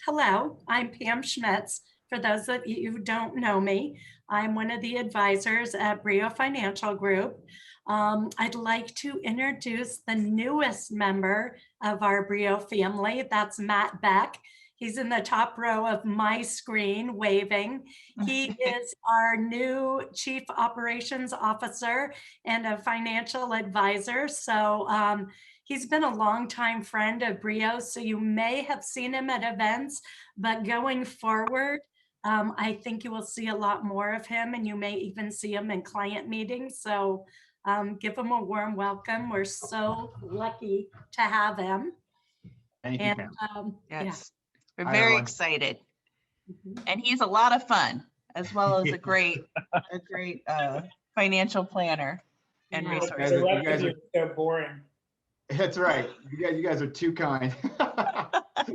Hello, I'm Pam Schmitz. For those of you who don't know me, I'm one of the advisors at Brio Financial Group. I'd like to introduce the newest member of our Brio family. That's Matt Beck. He's in the top row of my screen waving. He is our new Chief Operations Officer and a financial advisor. He's been a longtime friend of Brio, so you may have seen him at events, but going forward, I think you will see a lot more of him, and you may even see him in client meetings. Give him a warm welcome. We're so lucky to have him. Thank you, And Pam. Yes, we're Hi, very everyone. excited, Mhm. and he's a lot of fun, as well as Yeah. a great financial planner and Yeah. resource. guys The are- rest guys of you are- are so boring. That's right. You guys are too kind. I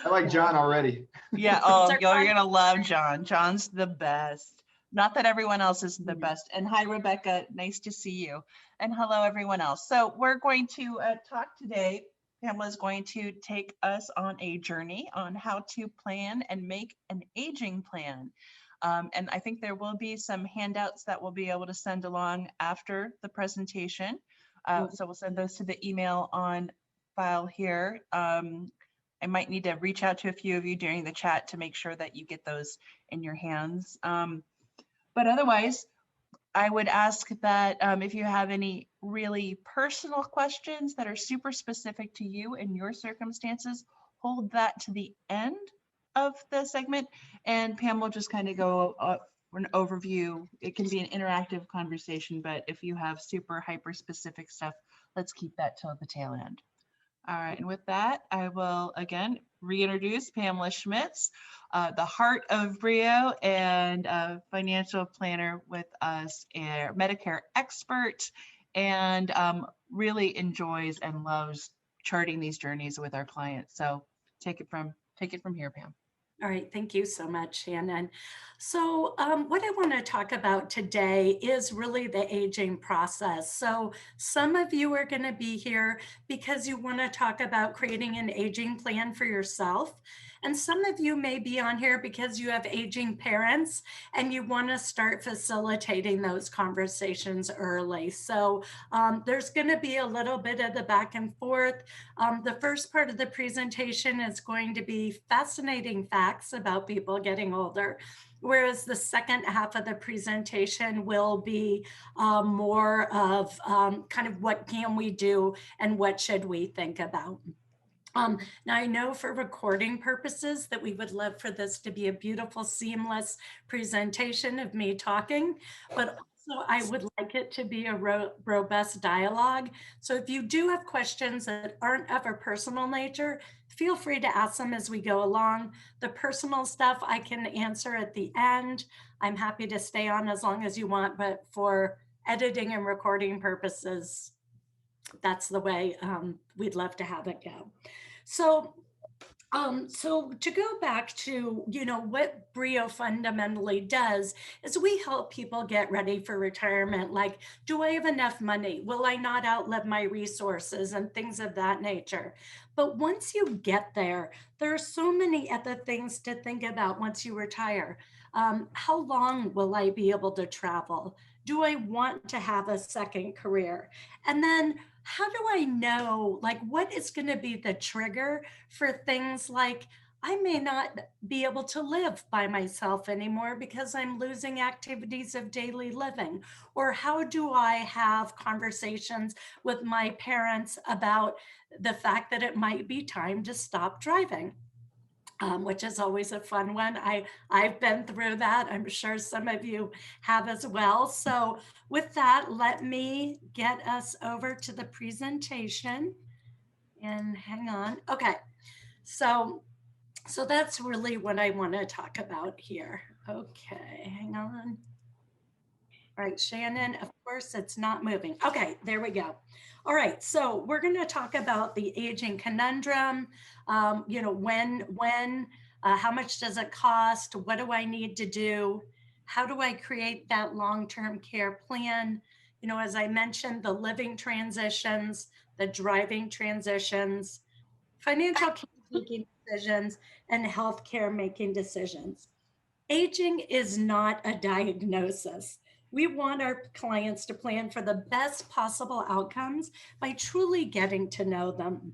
like John already. Yeah, These oh, are you're fun. gonna love John. John's the best. Not that everyone else isn't the Mhm. best. And hi, Rebecca. Nice to see you. And hello, everyone else. So we're going to talk today. Pamela's going to take us on a journey on how to plan and make an aging plan. And I think there will be some handouts that we'll be able to send along after the presentation. So we'll send those to the email on file here. I might need to reach out to a few of you during the chat to make sure that you get those in your hands. But otherwise, I would ask that if you have any really personal questions that are super specific to you and your circumstances, hold that to the end of the segment. And Pam will just kind of go for an overview. It can be an interactive conversation, but if you have super hyper specific stuff, let's keep that till the tail end. All right, and with that, I will again reintroduce Pamela Schmitz, the heart of Brio and a financial planner with us, a Medicare expert, and really enjoys and loves charting these journeys with our clients. So take it from here, Pam. All right, thank you so much, Shannon. What I want to talk about today is really the aging process. So, some of you are going to be here because you want to talk about creating an aging plan for yourself. And some of you may be on here because you have aging parents and you want to start facilitating those conversations early. There's going to be a little bit of the back and forth. The first part of the presentation is going to be fascinating facts about people getting older, whereas the second half of the presentation will be more of kind of what can we do and what should we think about. Now, I know for recording purposes that we would love for this to be a beautiful, seamless presentation of me talking, but also I would like it to be a robust dialogue. So if you do have questions that aren't of a personal nature, feel free to ask them as we go along. The personal stuff I can answer at the end. I'm happy to stay on as long as you want, but for editing and recording purposes, that's the way we'd love to have it go. So to go back to, what Brio fundamentally does is we help people get ready for retirement. Like, do I have enough money? Will I not outlive my resources and things of that nature? But once you get there, there are so many other things to think about once you retire. How long will I be able to travel? Do I want to have a second career? And then how do I know, like, what is going to be the trigger for things like I may not be able to live by myself anymore because I'm losing activities of daily living? Or how do I have conversations with my parents about the fact that it might be time to stop driving? Which is always a fun one. I've been through that. I'm sure some of you have as well. So with that, let me get us over to the presentation and hang on. Okay, so that's really what I want to talk about here. Okay, hang on. All right, Shannon, of course it's not moving. Okay, there we go. All right, so we're going to talk about the aging conundrum. When, how much does it cost? What do I need to do? How do I create that long-term care plan? As I mentioned, the living transitions, the driving transitions, financial making decisions and healthcare making decisions. Aging is not a diagnosis. We want our clients to plan for the best possible outcomes by truly getting to know them.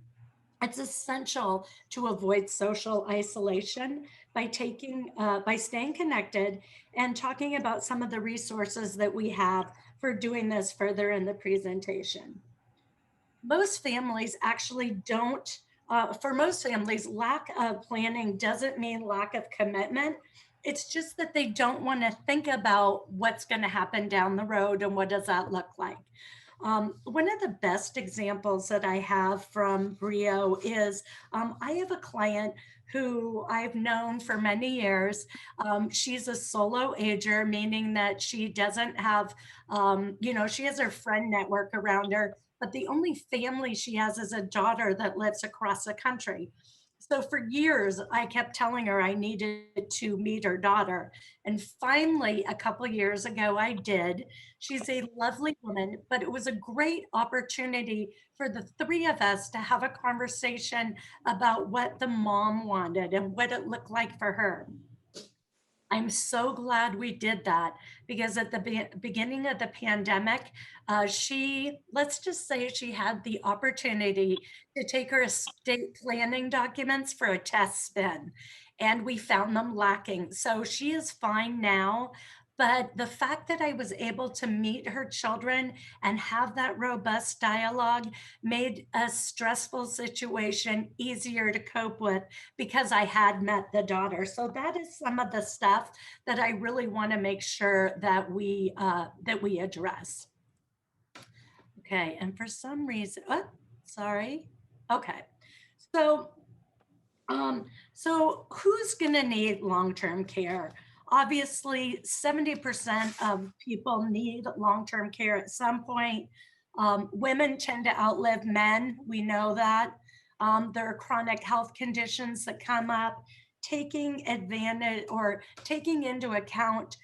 It's essential to avoid social isolation by staying connected and talking about some of the resources that we have for doing this further in the presentation. Most families actually don't, for most families, lack of planning doesn't mean lack of commitment. It's just that they don't want to think about what's going to happen down the road and what does that look like. One of the best examples that I have from Brio is I have a client who I've known for many years. She's a solo ager, meaning that she doesn't have, she has her friend network around her, but the only family she has is a daughter that lives across the country. So for years, I kept telling her I needed to meet her daughter. And finally, a couple years ago, I did. She's a lovely woman, but it was a great opportunity for the three of us to have a conversation about what the mom wanted and what it looked like for her. I'm so glad we did that because at the beginning of the pandemic, let's just say she had the opportunity to take her estate planning documents for a test spin, and we found them lacking. So she is fine now. But the fact that I was able to meet her children and have that robust dialogue made a stressful situation easier to cope with because I had met the daughter. So that is some of the stuff that I really want to make sure that we address. Okay, and for some reason, oh, sorry. Okay, so so who's going to need long-term care? Obviously, 70% of people need long-term care at some point. Women tend to outlive men. We know that. There are chronic health conditions that come up. Taking advantage or taking into account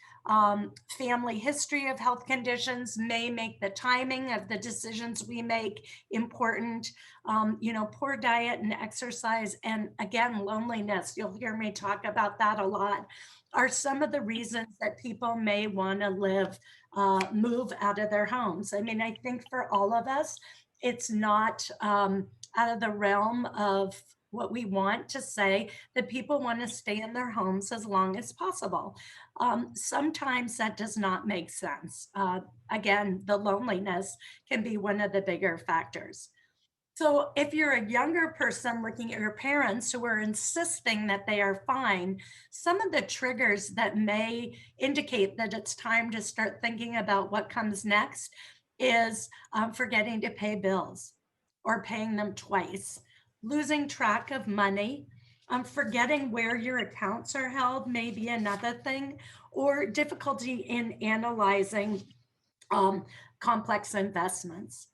family history of health conditions may make the timing of the decisions we make important. Poor diet and exercise, and again, loneliness, you'll hear me talk about that a lot, are some of the reasons that people may want to move out of their homes. I mean, I think for all of us, it's not out of the realm of what we want to say that people want to stay in their homes as long as possible. Sometimes that does not make sense. Again, the loneliness can be one of the bigger factors. So if you're a younger person looking at your parents who are insisting that they are fine, some of the triggers that may indicate that it's time to start thinking about what comes next is forgetting to pay bills or paying them twice, losing track of money, forgetting where your accounts are held may be another thing, or difficulty in analyzing complex investments.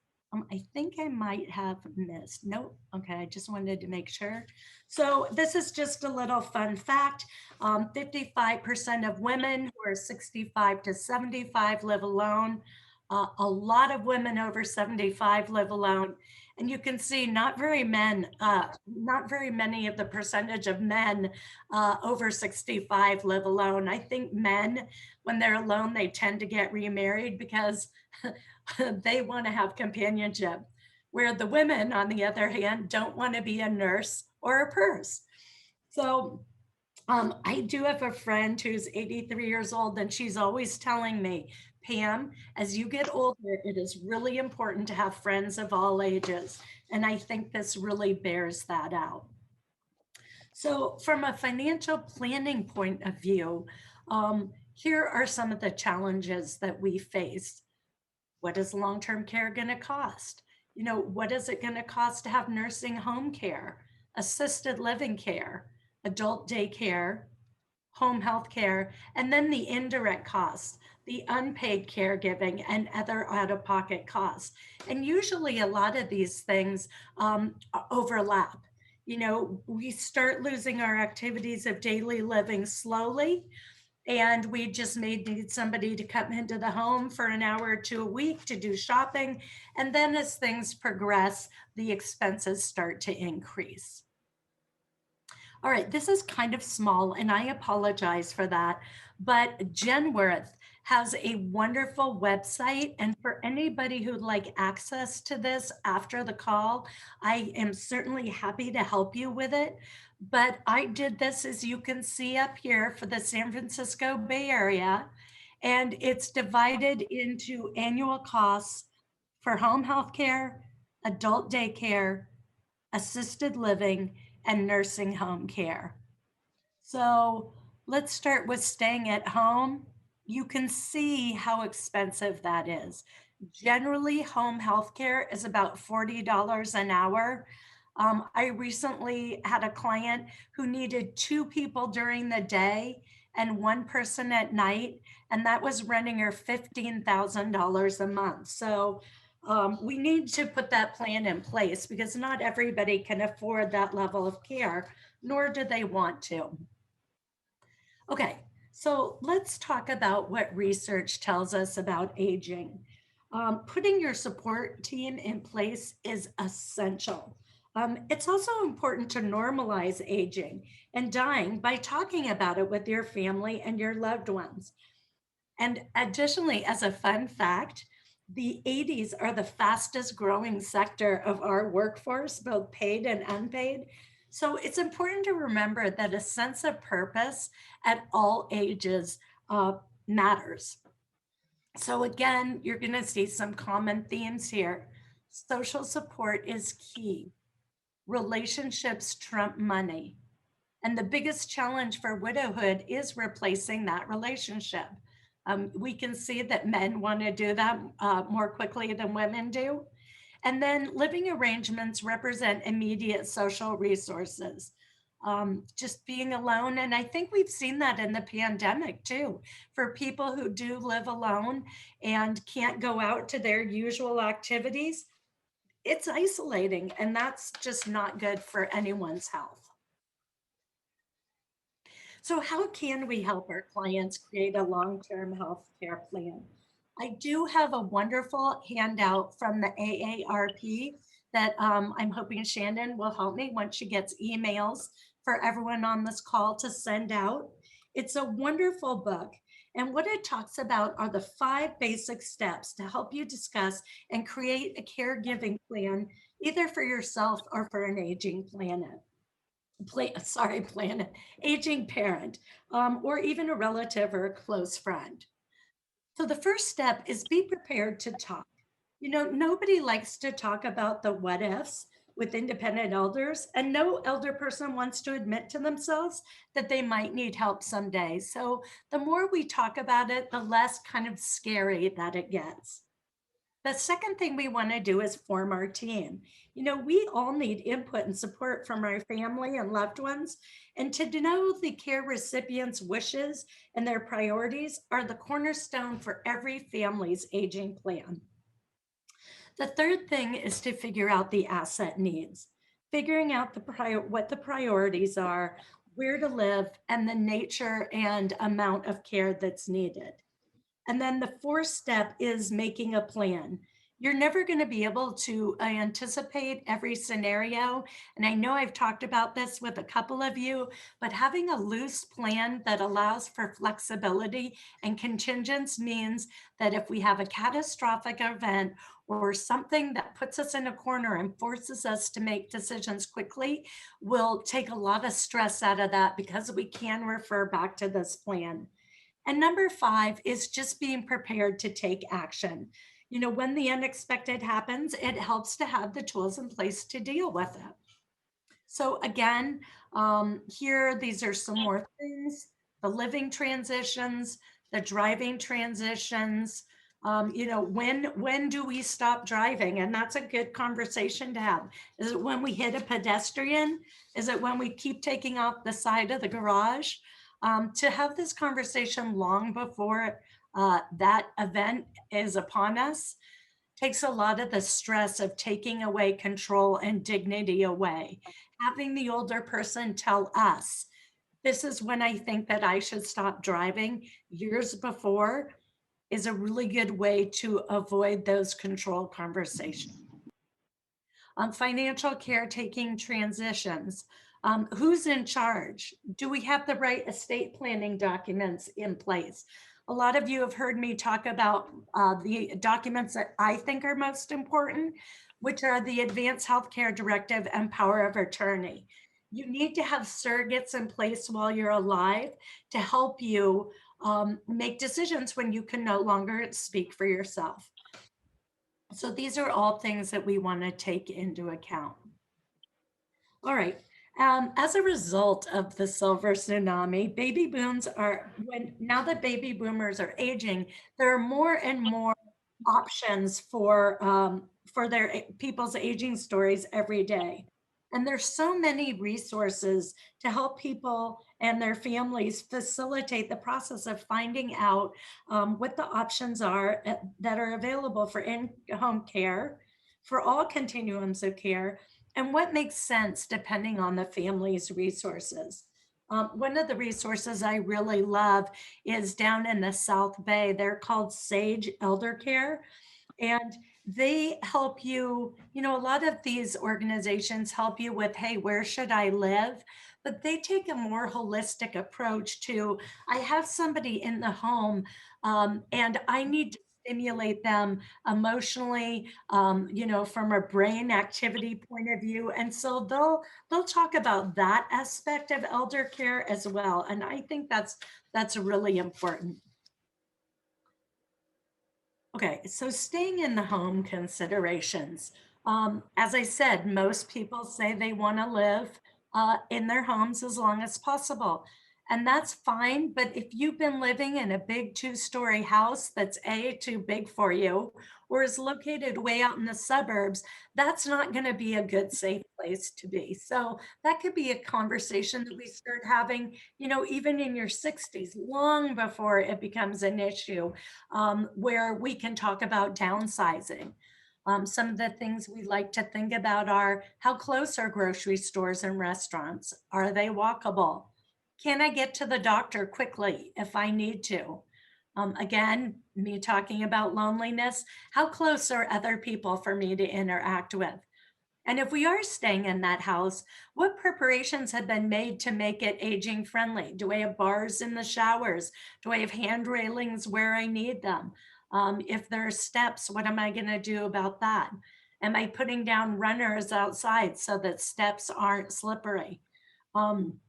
I think I might have missed. Nope. Okay, I just wanted to make sure. So this is just a little fun fact. 55% of women who are 65 to 75 live alone. A lot of women over 75 live alone. And you can see not very many of the percentage of men over 65 live alone. I think men, when they're alone, they tend to get remarried because they want to have companionship, where the women, on the other hand, don't want to be a nurse or a purse. So I do have a friend who's 83 years old, and she's always telling me, Pam, as you get older, it is really important to have friends of all ages. And I think this really bears that out. So from a financial planning point of view, here are some of the challenges that we face. What is long-term care going to cost? What is it going to cost to have nursing home care, assisted living care, adult daycare, home health care, and then the indirect costs, the unpaid caregiving and other out-of-pocket costs. And usually a lot of these things overlap. We start losing our activities of daily living slowly, and we just may need somebody to come into the home for an hour or two a week to do shopping. And then as things progress, the expenses start to increase. All right, this is kind of small and I apologize for that, but Genworth has a wonderful website. And for anybody who'd like access to this after the call, I am certainly happy to help you with it. But I did this, as you can see up here, for the San Francisco Bay Area. And it's divided into annual costs for home health care, adult daycare, assisted living, and nursing home care. So let's start with staying at home. You can see how expensive that is. Generally, home health care is about $40 an hour. I recently had a client who needed 2 people during the day and 1 person at night, and that was running her $15,000 a month. So we need to put that plan in place because not everybody can afford that level of care, nor do they want to. Okay, so let's talk about what research tells us about aging. Putting your support team in place is essential. It's also important to normalize aging and dying by talking about it with your family and your loved ones. And additionally, as a fun fact, the 80s are the fastest growing sector of our workforce, both paid and unpaid. So it's important to remember that a sense of purpose at all ages matters. So again, you're going to see some common themes here. Social support is key. Relationships trump money. And the biggest challenge for widowhood is replacing that relationship. We can see that men want to do that more quickly than women do. And then living arrangements represent immediate social resources. Just being alone. And I think we've seen that in the pandemic too, for people who do live alone and can't go out to their usual activities. It's isolating, and that's just not good for anyone's health. So how can we help our clients create a long-term health care plan? I do have a wonderful handout from the AARP that I'm hoping Shannon will help me once she gets emails for everyone on this call to send out. It's a wonderful book. And what it talks about are the 5 basic steps to help you discuss and create a caregiving plan, either for yourself or for an aging planet, aging parent, or even a relative or a close friend. So the first step is be prepared to talk. You know, nobody likes to talk about the what ifs with independent elders, and no elder person wants to admit to themselves that they might need help someday. So the more we talk about it, the less kind of scary that it gets. The second thing we want to do is form our team. You know, we all need input and support from our family and loved ones. And to know the care recipient's wishes and their priorities are the cornerstone for every family's aging plan. The third thing is to figure out the asset needs, figuring out what the priorities are, where to live, and the nature and amount of care that's needed. And then the fourth step is making a plan. You're never going to be able to anticipate every scenario. And I know I've talked about this with a couple of you, but having a loose plan that allows for flexibility and contingents means that if we have a catastrophic event or something that puts us in a corner and forces us to make decisions quickly, we'll take a lot of stress out of that because we can refer back to this plan. And number 5 is just being prepared to take action. You know, when the unexpected happens, it helps to have the tools in place to deal with it. So again, here, these are some more things: the living transitions, the driving transitions. You know, when do we stop driving? And that's a good conversation to have. Is it when we hit a pedestrian? Is it when we keep taking off the side of the garage? To have this conversation long before that event is upon us takes a lot of the stress of taking away control and dignity away. Having the older person tell us, this is when I think that I should stop driving years before, is a really good way to avoid those control conversations. Financial caretaking transitions. Who's in charge? Do we have the right estate planning documents in place? A lot of you have heard me talk about the documents that I think are most important, which are the Advanced Healthcare Directive and Power of Attorney. You need to have surrogates in place while you're alive to help you make decisions when you can no longer speak for yourself. So these are all things that we want to take into account. All right. As a result of the silver tsunami, baby booms are now that baby boomers are aging, there are more and more options for their people's aging stories every day. And there's so many resources to help people and their families facilitate the process of finding out what the options are that are available for in-home care, for all continuums of care, and what makes sense depending on the family's resources. One of the resources I really love is down in the South Bay. They're called Sage Elder Care, and they help you. You know, a lot of these organizations help you with, hey, where should I live? But they take a more holistic approach to, I have somebody in the home and I need to stimulate them emotionally, you know, from a brain activity point of view. And so they'll talk about that aspect of elder care as well. And I think that's really important. Okay, so staying in the home considerations. As I said, most people say they want to live in their homes as long as possible. And that's fine. But if you've been living in a big 2-story house that's too big for you, or is located way out in the suburbs, that's not going to be a good, safe place to be. So that could be a conversation that we start having, you know, even in your 60s, long before it becomes an issue, where we can talk about downsizing. Some of the things we like to think about are, how close are grocery stores and restaurants? Are they walkable? Can I get to the doctor quickly if I need to? Again, me talking about loneliness, how close are other people for me to interact with? And if we are staying in that house, what preparations have been made to make it aging friendly? Do I have bars in the showers? Do I have hand railings where I need them? If there are steps, what am I going to do about that? Am I putting down runners outside so that steps aren't slippery? Um,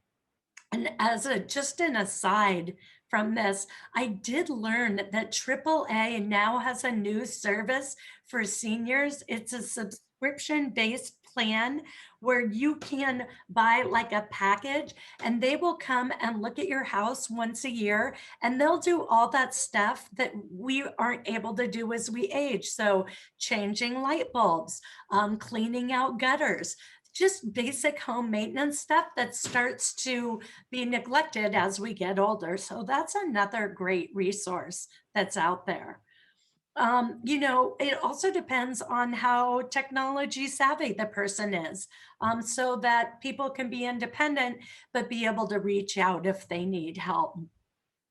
and as a just an aside from this, I did learn that AAA now has a new service for seniors. It's a subscription-based plan where you can buy like a package and they will come and look at your house once a year and they'll do all that stuff that we aren't able to do as we age. So changing light bulbs, cleaning out gutters, just basic home maintenance stuff that starts to be neglected as we get older. So that's another great resource that's out there. You know, it also depends on how technology savvy the person is, so that people can be independent, but be able to reach out if they need help.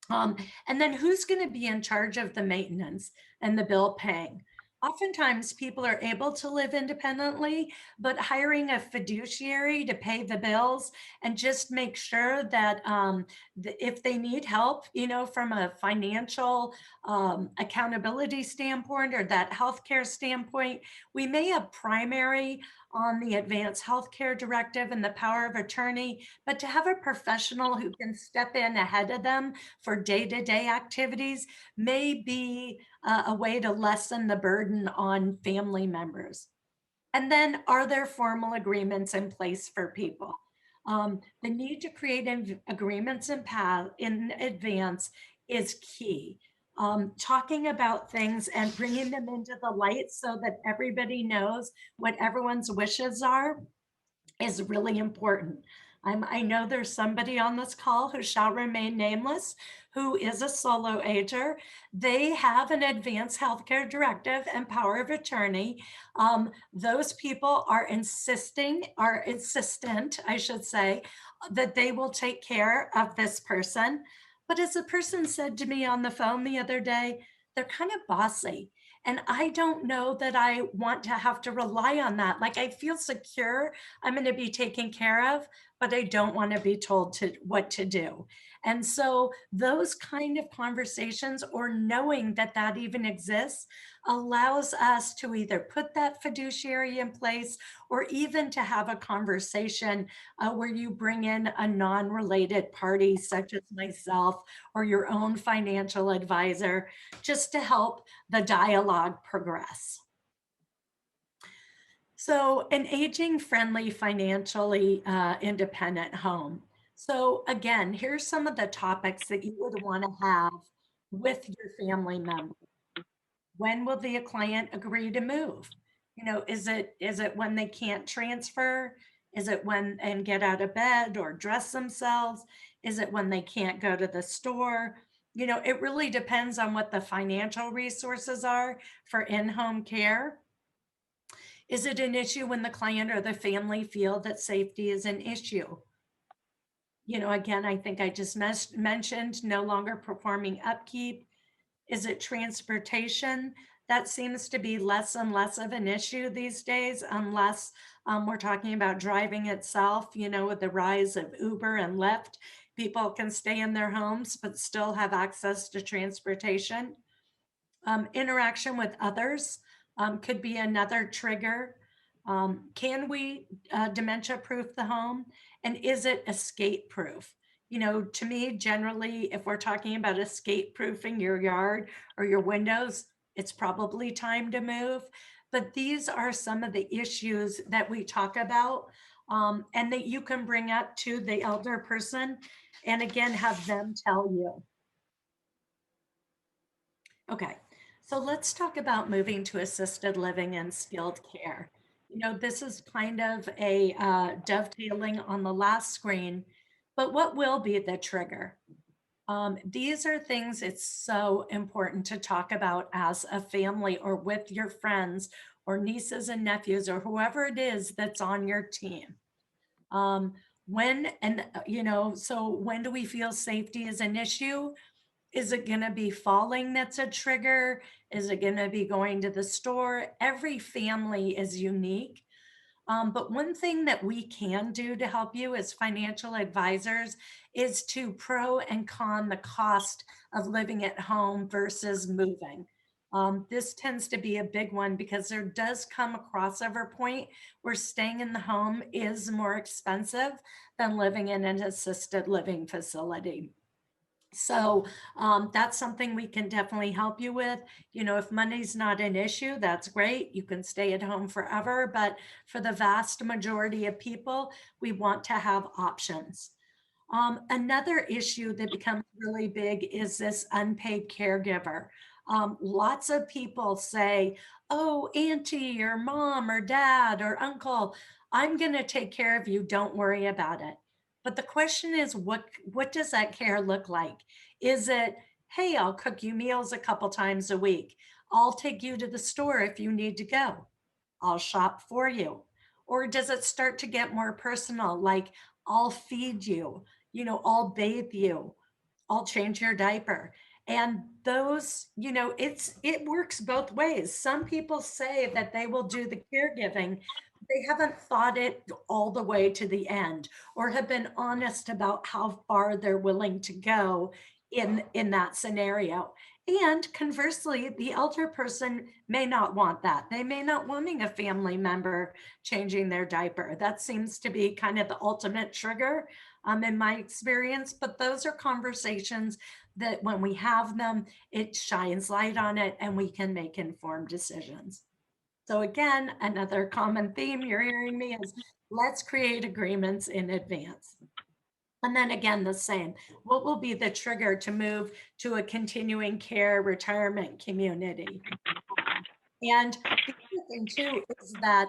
And then who's going to be in charge of the maintenance and the bill paying? Oftentimes, people are able to live independently, but hiring a fiduciary to pay the bills and just make sure that if they need help, you know, from a financial accountability standpoint or that healthcare standpoint, we may have primary on the Advanced Healthcare Directive and the power of attorney, but to have a professional who can step in ahead of them for day-to-day activities may be a way to lessen the burden on family members. And then, are there formal agreements in place for people? The need to create agreements in advance is key. Talking about things and bringing them into the light so that everybody knows what everyone's wishes are is really important. I know there's somebody on this call who shall remain nameless, who is a solo ager. They have an advanced healthcare directive and power of attorney. Those people are insistent, I should say, that they will take care of this person. But as a person said to me on the phone the other day, they're kind of bossy. And I don't know that I want to have to rely on that. Like, I feel secure I'm going to be taken care of, but I don't want to be told what to do. And so those kind of conversations, or knowing that that even exists, allows us to either put that fiduciary in place, or even to have a conversation where you bring in a non-related party such as myself or your own financial advisor, just to help the dialogue progress. So, an aging friendly, financially independent home. So, again, here's some of the topics that you would want to have with your family member. When will the client agree to move? Is it when they can't transfer? Is it when and get out of bed or dress themselves? Is it when they can't go to the store? It really depends on what the financial resources are for in-home care. Is it an issue when the client or the family feel that safety is an issue? Again, I think I just mentioned no longer performing upkeep. Is it transportation? That seems to be less and less of an issue these days, unless we're talking about driving itself, with the rise of Uber and Lyft. People can stay in their homes but still have access to transportation. Interaction with others could be another trigger. Can we dementia proof the home? And is it escape proof? To me, generally, if we're talking about escape proofing your yard or your windows, it's probably time to move. But these are some of the issues that we talk about, and that you can bring up to the elder person, and again, have them tell you. Okay, so let's talk about moving to assisted living and skilled care. This is kind of a dovetailing on the last screen, but what will be the trigger? These are things it's so important to talk about as a family or with your friends or nieces and nephews or whoever it is that's on your team. So when do we feel safety is an issue? Is it going to be falling that's a trigger? Is it going to be going to the store? Every family is unique. But one thing that we can do to help you as financial advisors is to pro and con the cost of living at home versus moving. This tends to be a big one because there does come a crossover point where staying in the home is more expensive than living in an assisted living facility. So that's something we can definitely help you with. If money's not an issue, that's great. You can stay at home forever. But for the vast majority of people, we want to have options. Another issue that becomes really big is this unpaid caregiver. Lots of people say, oh, auntie or mom or dad or uncle, I'm going to take care of you. Don't worry about it. But the question is, what does that care look like? Is it, hey, I'll cook you meals a couple times a week. I'll take you to the store if you need to go. I'll shop for you. Or does it start to get more personal, like I'll feed you, I'll bathe you, I'll change your diaper. And those, it works both ways. Some people say that they will do the caregiving. They haven't thought it all the way to the end, or have been honest about how far they're willing to go in that scenario. And conversely, the elder person may not want that. They may not wanting a family member changing their diaper. That seems to be kind of the ultimate trigger in my experience. But those are conversations that when we have them, it shines light on it and we can make informed decisions. So again, another common theme you're hearing me is let's create agreements in advance. And then again, the same. What will be the trigger to move to a continuing care retirement community? And the other thing too is that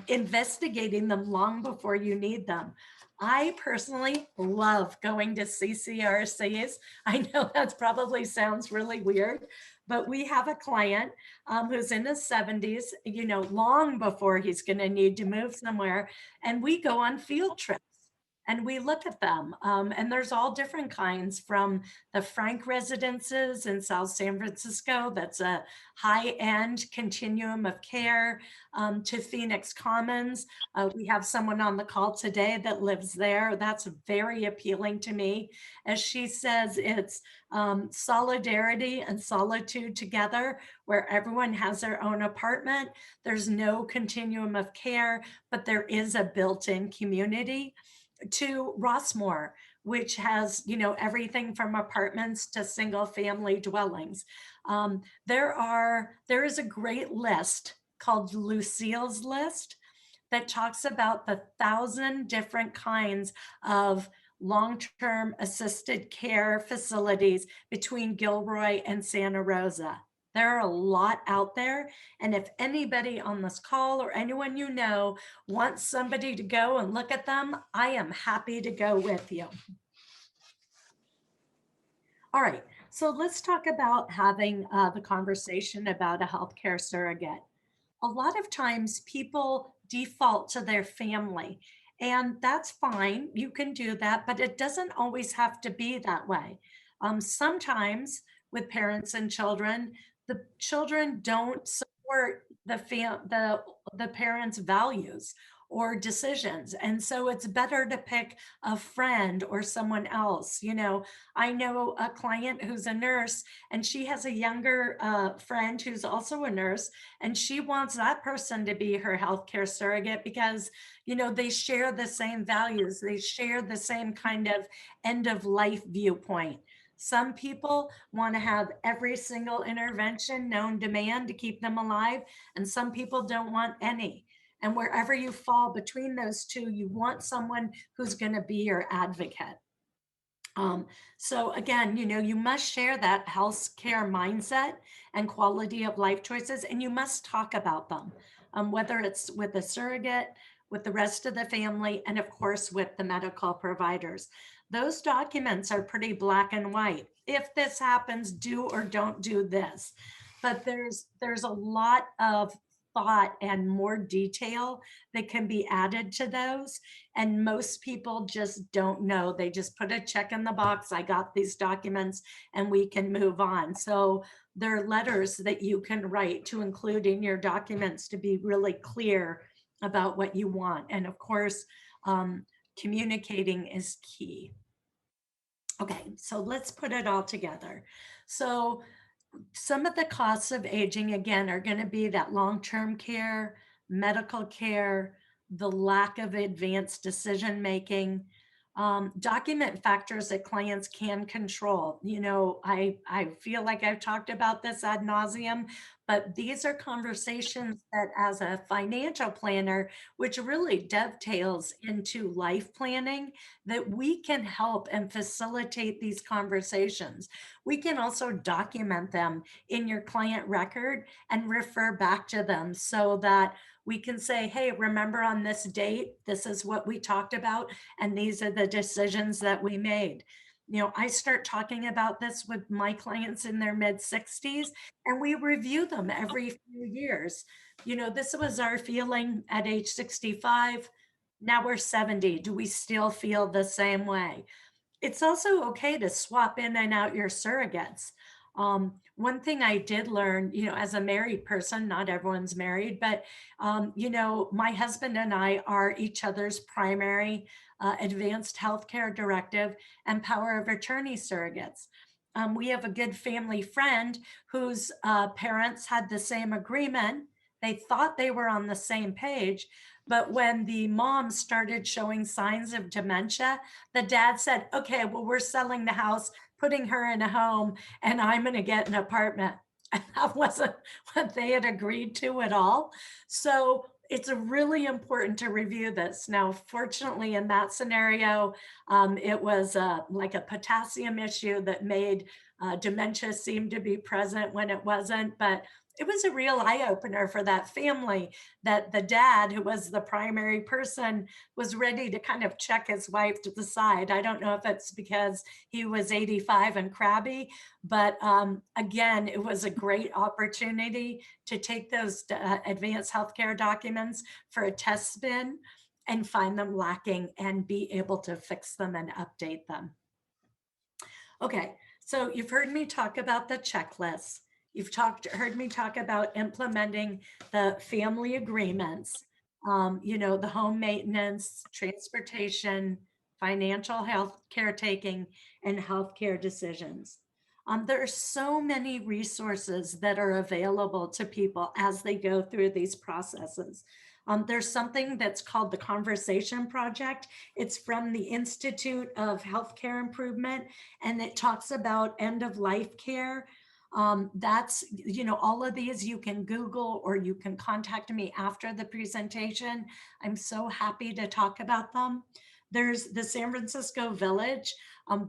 investigating them long before you need them. I personally love going to CCRCs. I know that probably sounds really weird, but we have a client who's in his 70s, long before he's going to need to move somewhere. And we go on field trips. and we look at them. And there's all different kinds, from the Frank residences in South San Francisco, that's a high-end continuum of care, to Phoenix Commons. We have someone on the call today that lives there. That's very appealing to me. As she says, it's solidarity and solitude together, where everyone has their own apartment. There's no continuum of care, but there is a built-in community. To Rossmore, which has, everything from apartments to single family dwellings. There is a great list called Lucille's List that talks about the 1,000 different kinds of long-term assisted care facilities between Gilroy and Santa Rosa. There are a lot out there. And if anybody on this call or anyone you know wants somebody to go and look at them, I am happy to go with you. All right, so let's talk about having the conversation about a healthcare surrogate. A lot of times people default to their family, and that's fine. You can do that, but it doesn't always have to be that way. Sometimes with parents and children, the children don't support the parents' values or decisions, and so it's better to pick a friend or someone else. I know a client who's a nurse, and she has a younger friend who's also a nurse, and she wants that person to be her healthcare surrogate because, they share the same values, they share the same kind of end of life viewpoint. Some people want to have every single intervention known demand to keep them alive, and some people don't want any. And wherever you fall between those two, you want someone who's going to be your advocate. So again, you must share that health care mindset and quality of life choices, and you must talk about them, whether it's with a surrogate, with the rest of the family, and of course with the medical providers. Those documents are pretty black and white. If this happens, do or don't do this. But there's a lot of thought and more detail that can be added to those. And most people just don't know. They just put a check in the box. I got these documents and we can move on. So there are letters that you can write to include in your documents to be really clear about what you want. And of course, communicating is key. Okay, so let's put it all together. So some of the costs of aging, again, are going to be that long-term care, medical care, the lack of advanced decision making, document factors that clients can control. I feel like I've talked about this ad nauseum, but these are conversations that, as a financial planner, which really dovetails into life planning, that we can help and facilitate these conversations. We can also document them in your client record and refer back to them so that we can say, hey, remember on this date, this is what we talked about, and these are the decisions that we made. I start talking about this with my clients in their mid 60s, and we review them every few years. This was our feeling at age 65. Now we're 70. Do we still feel the same way? It's also okay to swap in and out your surrogates. One thing I did learn, as a married person, not everyone's married, but, my husband and I are each other's primary advanced healthcare directive and power of attorney surrogates. We have a good family friend whose parents had the same agreement. They thought they were on the same page, but when the mom started showing signs of dementia, the dad said, okay, well, we're selling the house, putting her in a home, and I'm going to get an apartment. And that wasn't what they had agreed to at all. So it's really important to review this. Now, fortunately, in that scenario, it was like a potassium issue that made dementia seem to be present when it wasn't. But it was a real eye opener for that family, that the dad, who was the primary person, was ready to kind of check his wife to the side. I don't know if it's because he was 85 and crabby, but again, it was a great opportunity to take those advanced healthcare documents for a test spin and find them lacking and be able to fix them and update them. Okay, so you've heard me talk about the checklist. You've heard me talk about implementing the family agreements, the home maintenance, transportation, financial health caretaking, and healthcare decisions. There are so many resources that are available to people as they go through these processes. There's something that's called the Conversation Project. It's from the Institute of Healthcare Improvement, and it talks about end of life care. That's, all of these you can Google or you can contact me after the presentation. I'm so happy to talk about them. There's the San Francisco Village.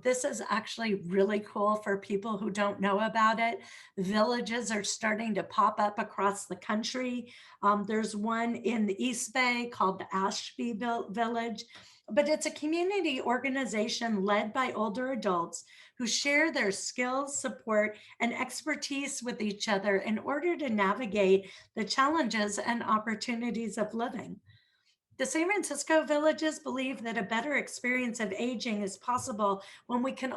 This is actually really cool for people who don't know about it. Villages are starting to pop up across the country. There's one in the East Bay called the Ashby Village, but it's a community organization led by older adults who share their skills, support, and expertise with each other in order to navigate the challenges and opportunities of living. The San Francisco Villages believe that a better experience of aging is possible when we can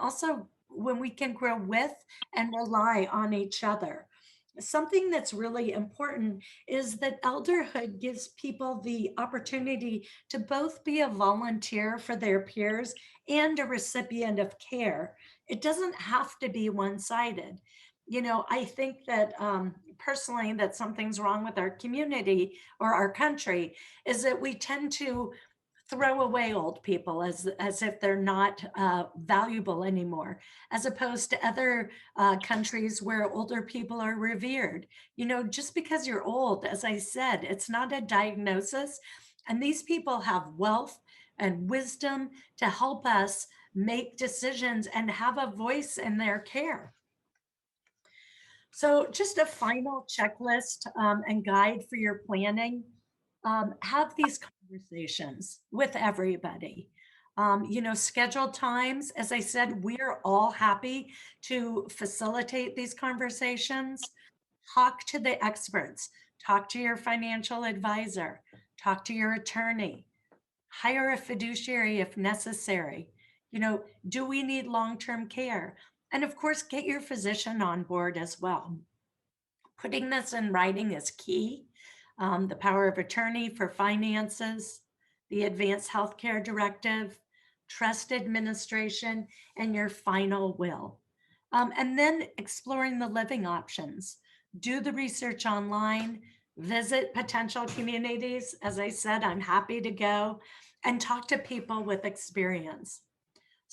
grow with and rely on each other. Something that's really important is that elderhood gives people the opportunity to both be a volunteer for their peers and a recipient of care. It doesn't have to be one-sided. I think that personally that something's wrong with our community or our country is that we tend to throw away old people as if they're not valuable anymore, as opposed to other countries where older people are revered. Just because you're old, as I said, it's not a diagnosis. And these people have wealth and wisdom to help us make decisions and have a voice in their care. So just a final checklist and guide for your planning. Have these conversations with everybody. Scheduled times. As I said, we're all happy to facilitate these conversations. Talk to the experts. Talk to your financial advisor. Talk to your attorney. Hire a fiduciary if necessary. Do we need long-term care? And of course, get your physician on board as well. Putting this in writing is key. The power of attorney for finances, the advanced healthcare directive, trust administration, and your final will. And then exploring the living options. Do the research online, visit potential communities. As I said, I'm happy to go and talk to people with experience.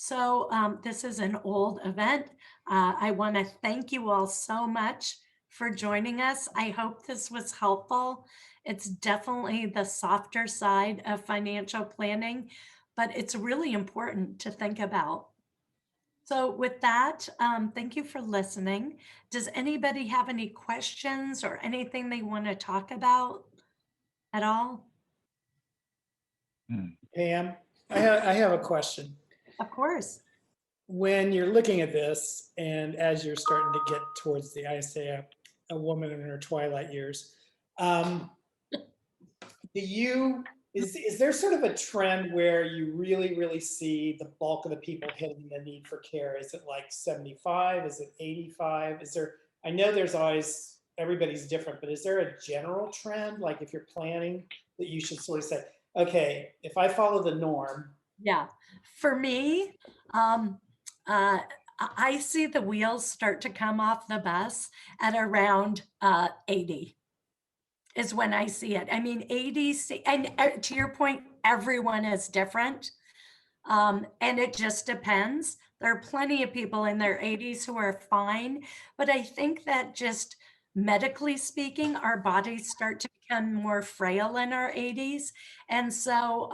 So this is an old event. I want to thank you all so much for joining us. I hope this was helpful. It's definitely the softer side of financial planning, but it's really important to think about. So with that, thank you for listening. Does anybody have any questions or anything they want to talk about at all? Pam, I have a question. Of course. When you're looking at this, and as you're starting to get towards the, I say, a woman in her twilight years, is there sort of a trend where you really see the bulk of the people hitting the need for care? Is it like 75? Is it 85? I know there's always, everybody's different, but is there a general trend? Like if you're planning that you should sort of say, okay, if I follow the norm. Yeah, for me, I see the wheels start to come off the bus at around 80 is when I see it. I mean, 80, and to your point, everyone is different. And it just depends. There are plenty of people in their 80s who are fine, but I think that just medically speaking, our bodies start to become more frail in our 80s. And so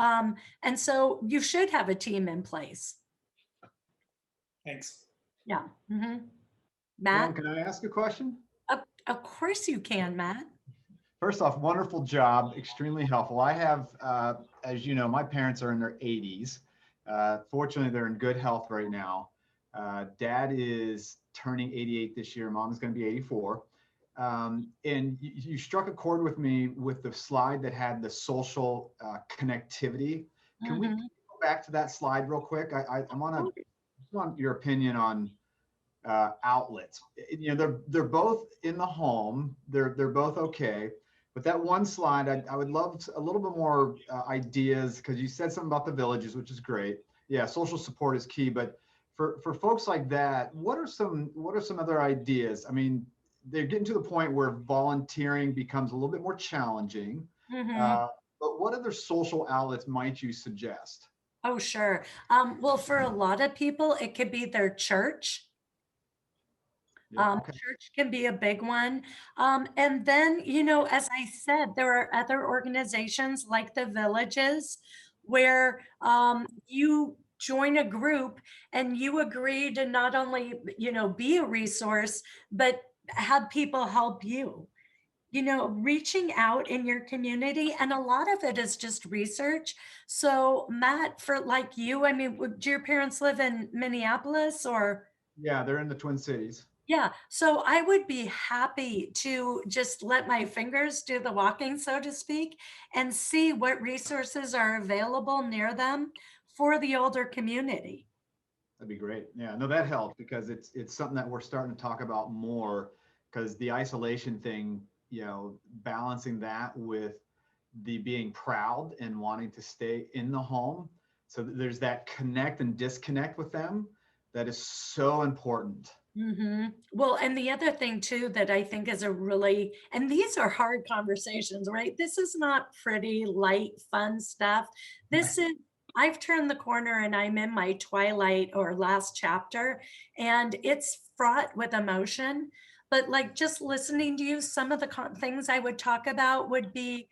you should have a team in place. Thanks. Yeah. John, Matt? can I ask a question? Of course you can, Matt. First off, wonderful job, extremely helpful. I have, as you know, my parents are in their 80s. Fortunately, they're in good health right now. Dad is turning 88 this year. Mom is going to be 84. And you struck a chord with me with the slide that had the social connectivity. Can we go Mhm. back to that slide real quick? I want your opinion on outlets. You know, they're both in the home. They're both okay. But that one slide, I would love a little bit more ideas, because you said something about the villages, which is great. Yeah, social support is key. But for folks like that, what are some other ideas? I mean, they're getting to the point where volunteering becomes a little bit more challenging. Mhm. Uh, but what other social outlets might you suggest? Oh, sure. Well, for a lot of people, it could be their church. Yeah. Okay. Church can be a big one. And then, as I said, there are other organizations like the villages where you join a group and you agree to not only, be a resource, but have people help you. Reaching out in your community, and a lot of it is just research. So, Matt, for like you, I mean, do your parents live in Minneapolis or? Yeah, they're in the Twin Cities. Yeah, so I would be happy to just let my fingers do the walking, so to speak, and see what resources are available near them for the older community. That'd be great. Yeah, no, that helps because it's something that we're starting to talk about more, because the isolation thing, balancing that with the being proud and wanting to stay in the home. So there's that connect and disconnect with them that is so important. Well, and the other thing too that I think is a really, and these are hard conversations, right? This is not pretty, light, fun stuff. This is, I've turned the corner and I'm in my twilight or last chapter, and it's fraught with emotion. But like just listening to you, some of the things I would talk about would be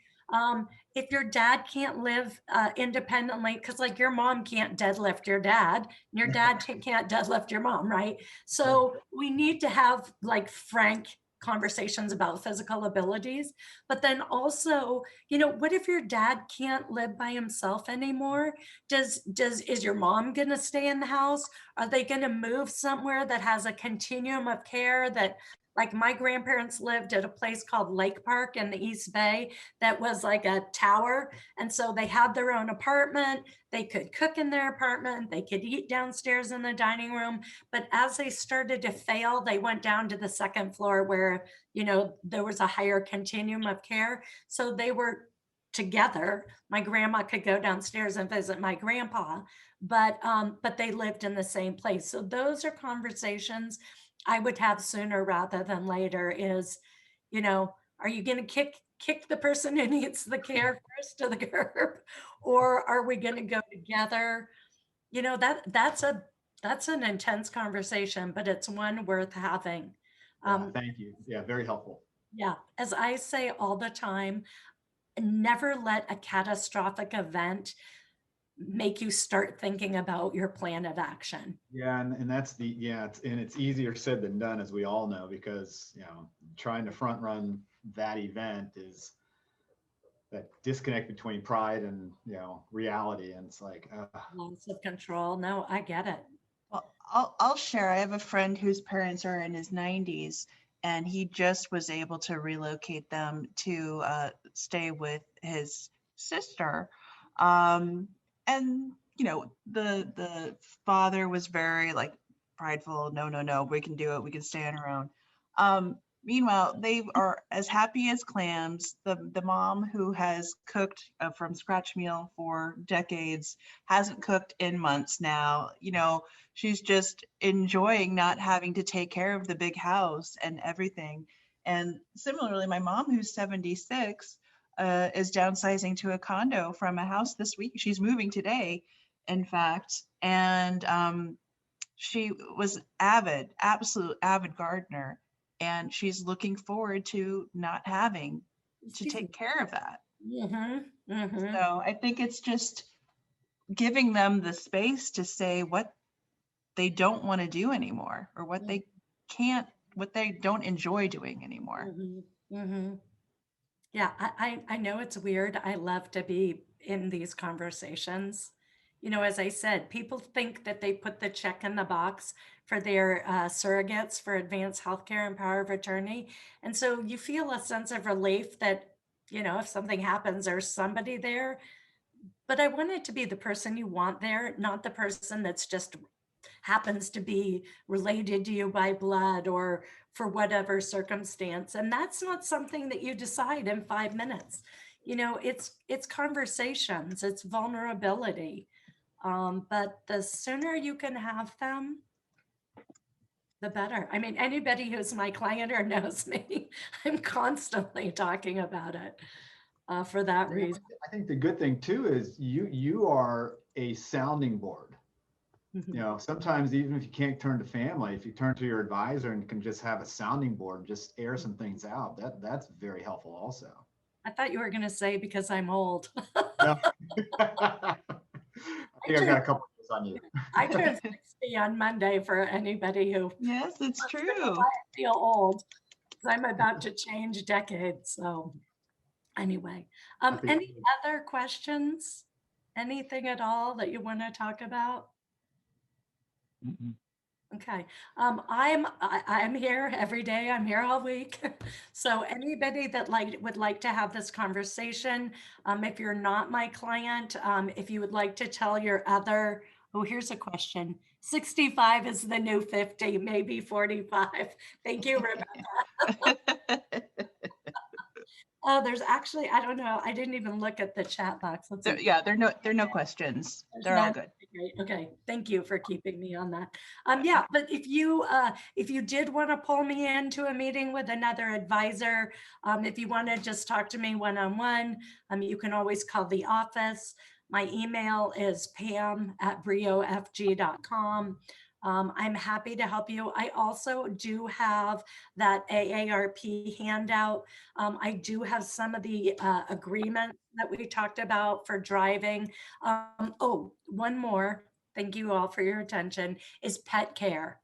if your dad can't live independently, because like your mom can't deadlift your dad, and your dad can't deadlift your mom, right? So we need to have like frank conversations about physical abilities, but then also, what if your dad can't live by himself anymore? Is your mom going to stay in the house? Are they going to move somewhere that has a continuum of care that, like, my grandparents lived at a place called Lake Park in the East Bay that was like a tower, and so they had their own apartment. They could cook in their apartment, they could eat downstairs in the dining room, but as they started to fail, they went down to the second floor where, there was a higher continuum of care. So they were together. My grandma could go downstairs and visit my grandpa, but they lived in the same place. So those are conversations I would have sooner rather than later is, are you going to kick the person who needs the care first to the curb, or are we going to go together? That's an intense conversation, but it's one worth having. Yeah, Um, thank you. Yeah, very helpful. yeah, as I say all the time, never let a catastrophic event make you start thinking about your plan of action. Yeah, and that's it's easier said than done, as we all know, because trying to front run that event is that disconnect between pride and reality, and it's like Loss of control. No, I get it. Well, I'll share. I have a friend whose parents are in his 90s, and he just was able to relocate them to stay with his sister. Um, and the father was very like prideful. No, no, no, we can do it. We can stay on our own. Meanwhile, they are as happy as clams. The mom, who has cooked from scratch meal for decades, hasn't cooked in months now. She's just enjoying not having to take care of the big house and everything. And similarly, my mom, who's 76, is downsizing to a condo from a house this week. She's moving today, in fact. And she was absolute avid gardener. And she's looking forward to not having to She's, take care of that. mm-hmm. So I think it's just giving them the space to say what they don't want to do anymore, or what they don't enjoy doing anymore. Mm-hmm. Yeah, I know it's weird. I love to be in these conversations, you know, as I said, people think that they put the check in the box for their surrogates for advanced healthcare and power of attorney. And so you feel a sense of relief that, you know, if something happens, there's somebody there. But I want it to be the person you want there, not the person that's just happens to be related to you by blood or for whatever circumstance. And that's not something that you decide in 5 minutes. You know, it's conversations, it's vulnerability. But the sooner you can have them, the better. I mean, anybody who's my client or knows me, I'm constantly talking about it for that Yeah, reason. I think the good thing too is you are a sounding board. You know, sometimes even if you can't turn to family, if you turn to your advisor and can just have a sounding board, just air some things out, that's very helpful also. I thought you were going to say because I'm old. No. I think I've got a couple of things on you. I turned 60 on Monday for anybody who Yes, it's wants to know true. why I feel old, 'cause I'm about to change decades. So anyway, Happy any other questions? Anything at all that you want to talk about? Mm-mm. Okay. I'm here every day. I'm here all week. So anybody that would like to have this conversation, if you're not my client, if you would like to tell your other, oh, here's a question. 65 is the new 50, maybe 45. Thank you, Rebecca. Oh, there's actually, I don't know. I didn't even look at the chat box. Let's see. Yeah, there are no questions. There's They're all none. good. Great. Okay, thank you for keeping me on that. Yeah, but if you did want to pull me into a meeting with another advisor, if you want to just talk to me one-on-one, you can always call the office. My email is pam@briofg.com. I'm happy to help you. I also do have that AARP handout. I do have some of the agreements that we talked about for driving. Oh, one more, thank you all for your attention, is pet care.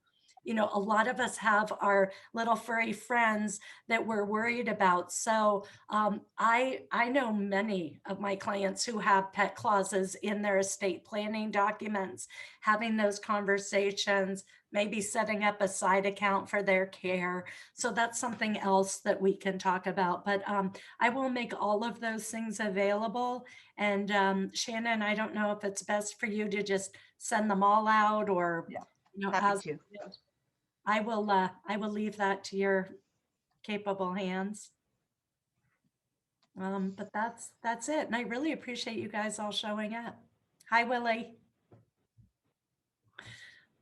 You know, a lot of us have our little furry friends that we're worried about. So I know many of my clients who have pet clauses in their estate planning documents, having those conversations, maybe setting up a side account for their care. So that's something else that we can talk about. But I will make all of those things available. And Shannon, I don't know if it's best for you to just send them all out or, Yeah, you know, happy to. I will leave that to your capable hands. But that's it. And I really appreciate you guys all showing up. Hi, Willie.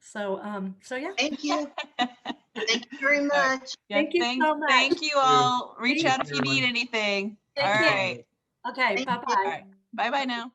So yeah. Thank you. Thank you very much. Yeah, Thank you so much. Thank you all. Reach Thank out if you need anything. All Thank you. right. Okay, Thank bye-bye. you. All right. Bye-bye now.